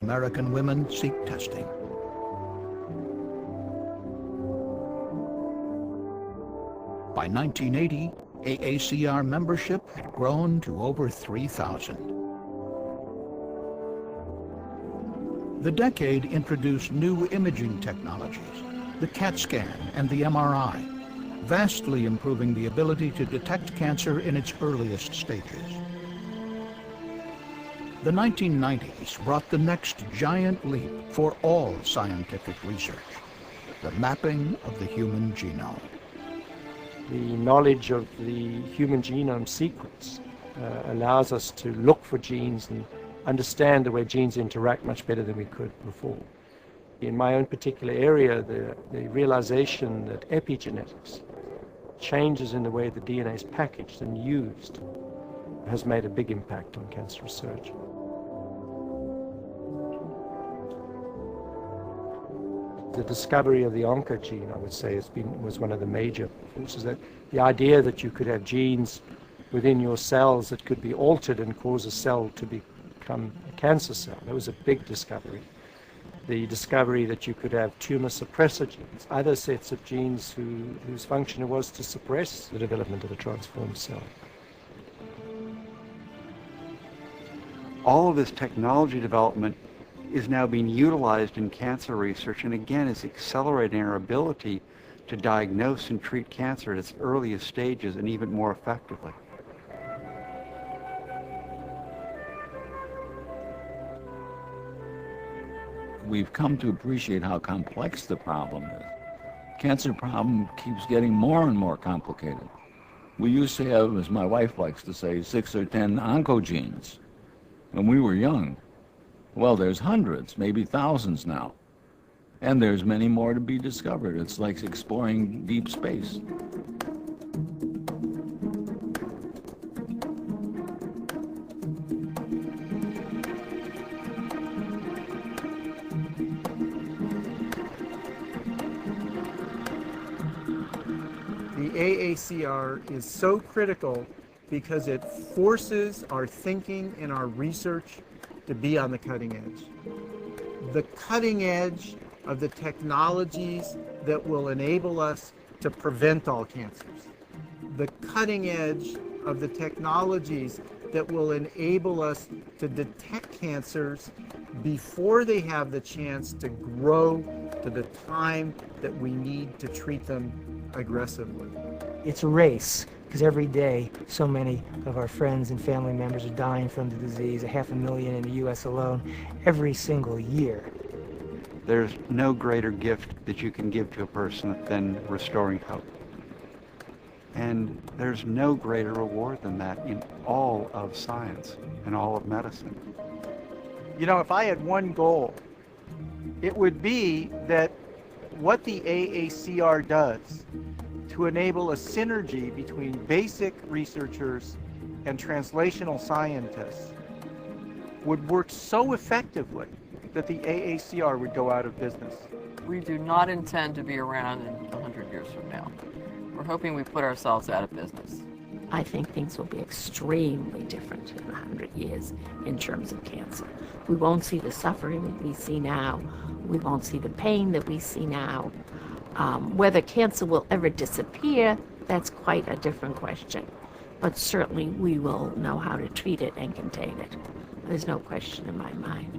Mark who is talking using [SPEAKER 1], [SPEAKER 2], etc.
[SPEAKER 1] American women seek testing. By 1980, AACR membership had grown to over 3,000. The decade introduced new imaging technologies, the CAT scan and the MRI, vastly improving the ability to detect cancer in its earliest stages. The 1990s brought the next giant leap for all scientific research, the mapping of the human genome.
[SPEAKER 2] The knowledge of the human genome sequence allows us to look for genes and understand the way genes interact much better than we could before. In my own particular area, the realization that epigenetics, changes in the way the DNA is packaged and used, has made a big impact on cancer research. The discovery of the oncogene, I would say, was one of the major forces. That the idea that you could have genes within your cells that could be altered and cause a cell to become a cancer cell, that was a big discovery. The discovery that you could have tumor suppressor genes, other sets of genes whose function it was to suppress the development of a transformed cell.
[SPEAKER 3] All of this technology development is now being utilized in cancer research, and again is accelerating our ability to diagnose and treat cancer at its earliest stages and even more effectively.
[SPEAKER 4] We've come to appreciate how complex the problem is. Cancer problem keeps getting more and more complicated. We used to have, as my wife likes to say, 6 or 10 oncogenes when we were young. Well, there's hundreds, maybe thousands now. And there's many more to be discovered. It's like exploring deep space.
[SPEAKER 5] The AACR is so critical because it forces our thinking and our research to be on the cutting edge. The cutting edge of the technologies that will enable us to prevent all cancers. The cutting edge of the technologies that will enable us to detect cancers before they have the chance to grow to the time that we need to treat them aggressively.
[SPEAKER 6] It's a race, because every day so many of our friends and family members are dying from the disease, 500,000 in the US alone, every single year.
[SPEAKER 3] There's no greater gift that you can give to a person than restoring hope. And there's no greater reward than that in all of science and all of medicine.
[SPEAKER 5] You know, if I had one goal, it would be that what the AACR does to enable a synergy between basic researchers and translational scientists would work so effectively that the AACR would go out of business.
[SPEAKER 7] We do not intend to be around in 100 years from now. We're hoping we put ourselves out of business.
[SPEAKER 8] I think things will be extremely different in 100 years in terms of cancer. We won't see the suffering that we see now. We won't see the pain that we see now. Whether cancer will ever disappear, that's quite a different question. But certainly we will know how to treat it and contain it. There's no question in my mind.